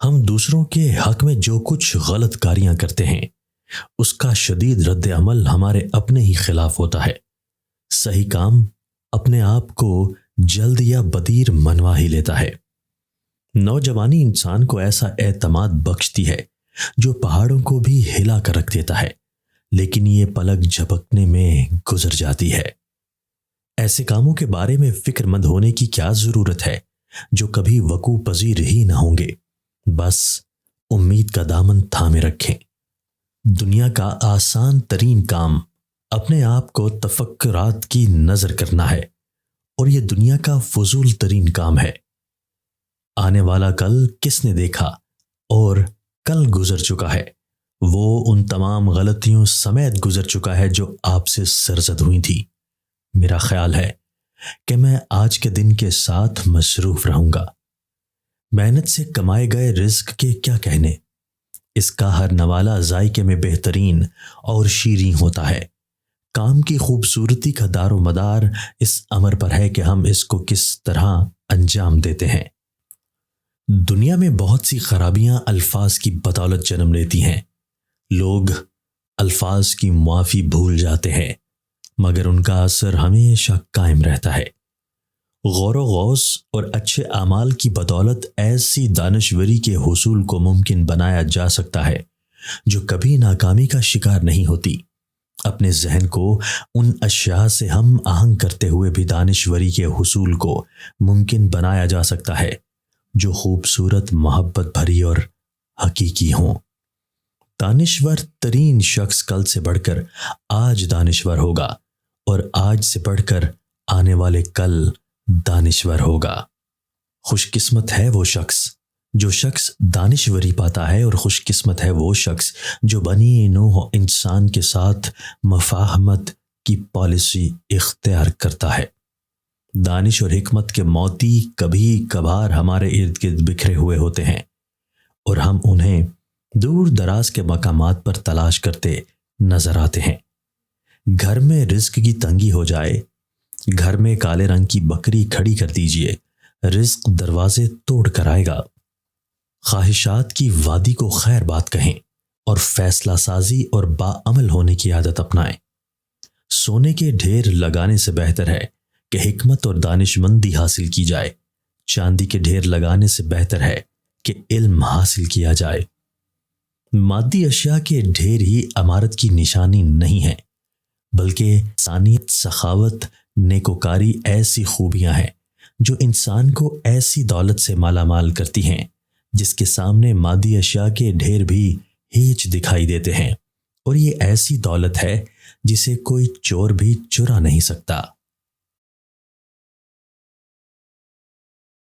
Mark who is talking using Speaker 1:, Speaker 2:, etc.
Speaker 1: ہم دوسروں کے حق میں جو کچھ غلط کاریاں کرتے ہیں اس کا شدید رد عمل ہمارے اپنے ہی خلاف ہوتا ہے۔ صحیح کام اپنے آپ کو جلد یا بدیر منوا ہی لیتا ہے۔ نوجوانی انسان کو ایسا اعتماد بخشتی ہے جو پہاڑوں کو بھی ہلا کر رکھ دیتا ہے، لیکن یہ پلک جھپکنے میں گزر جاتی ہے۔ ایسے کاموں کے بارے میں فکر مند ہونے کی کیا ضرورت ہے جو کبھی وقوع پذیر ہی نہ ہوں گے؟ بس امید کا دامن تھامے رکھیں۔ دنیا کا آسان ترین کام اپنے آپ کو تفکرات کی نظر کرنا ہے، اور یہ دنیا کا فضول ترین کام ہے۔ آنے والا کل کس نے دیکھا؟ اور کل گزر چکا ہے، وہ ان تمام غلطیوں سمیت گزر چکا ہے جو آپ سے سرزد ہوئی تھی۔ میرا خیال ہے کہ میں آج کے دن کے ساتھ مصروف رہوں گا۔ محنت سے کمائے گئے رزق کے کیا کہنے؟ اس کا ہر نوالہ ذائقے میں بہترین اور شیریں ہوتا ہے۔ کام کی خوبصورتی کا دار و مدار اس امر پر ہے کہ ہم اس کو کس طرح انجام دیتے ہیں۔ دنیا میں بہت سی خرابیاں الفاظ کی بدولت جنم لیتی ہیں۔ لوگ الفاظ کی معافی بھول جاتے ہیں، مگر ان کا اثر ہمیشہ قائم رہتا ہے۔ غور و غوص اور اچھے اعمال کی بدولت ایسی دانشوری کے حصول کو ممکن بنایا جا سکتا ہے جو کبھی ناکامی کا شکار نہیں ہوتی۔ اپنے ذہن کو ان اشیاء سے ہم آہنگ کرتے ہوئے بھی دانشوری کے حصول کو ممکن بنایا جا سکتا ہے جو خوبصورت، محبت بھری اور حقیقی ہوں۔ دانشور ترین شخص کل سے بڑھ کر آج دانشور ہوگا، اور آج سے بڑھ کر آنے والے کل دانشور ہوگا۔ خوش قسمت ہے وہ شخص دانشوری پاتا ہے، اور خوش قسمت ہے وہ شخص جو بنی نوح انسان کے ساتھ مفاہمت کی پالیسی اختیار کرتا ہے۔ دانش اور حکمت کے موتی کبھی کبھار ہمارے ارد گرد بکھرے ہوئے ہوتے ہیں، اور ہم انہیں دور دراز کے مقامات پر تلاش کرتے نظر آتے ہیں۔ گھر میں رزق کی تنگی ہو جائے، گھر میں کالے رنگ کی بکری کھڑی کر دیجئے، رزق دروازے توڑ کر آئے گا۔ خواہشات کی وادی کو خیر بات کہیں، اور فیصلہ سازی اور باعمل ہونے کی عادت اپنائیں۔ سونے کے ڈھیر لگانے سے بہتر ہے کہ حکمت اور دانش مندی حاصل کی جائے۔ چاندی کے ڈھیر لگانے سے بہتر ہے کہ علم حاصل کیا جائے۔ مادی اشیاء کے ڈھیر ہی امارت کی نشانی نہیں ہے، بلکہ انسانیت، سخاوت، نیکوکاری ایسی خوبیاں ہیں جو انسان کو ایسی دولت سے مالا مال کرتی ہیں جس کے سامنے مادی اشیاء کے ڈھیر بھی ہیچ دکھائی دیتے ہیں، اور یہ ایسی دولت ہے جسے کوئی چور بھی چرا نہیں سکتا۔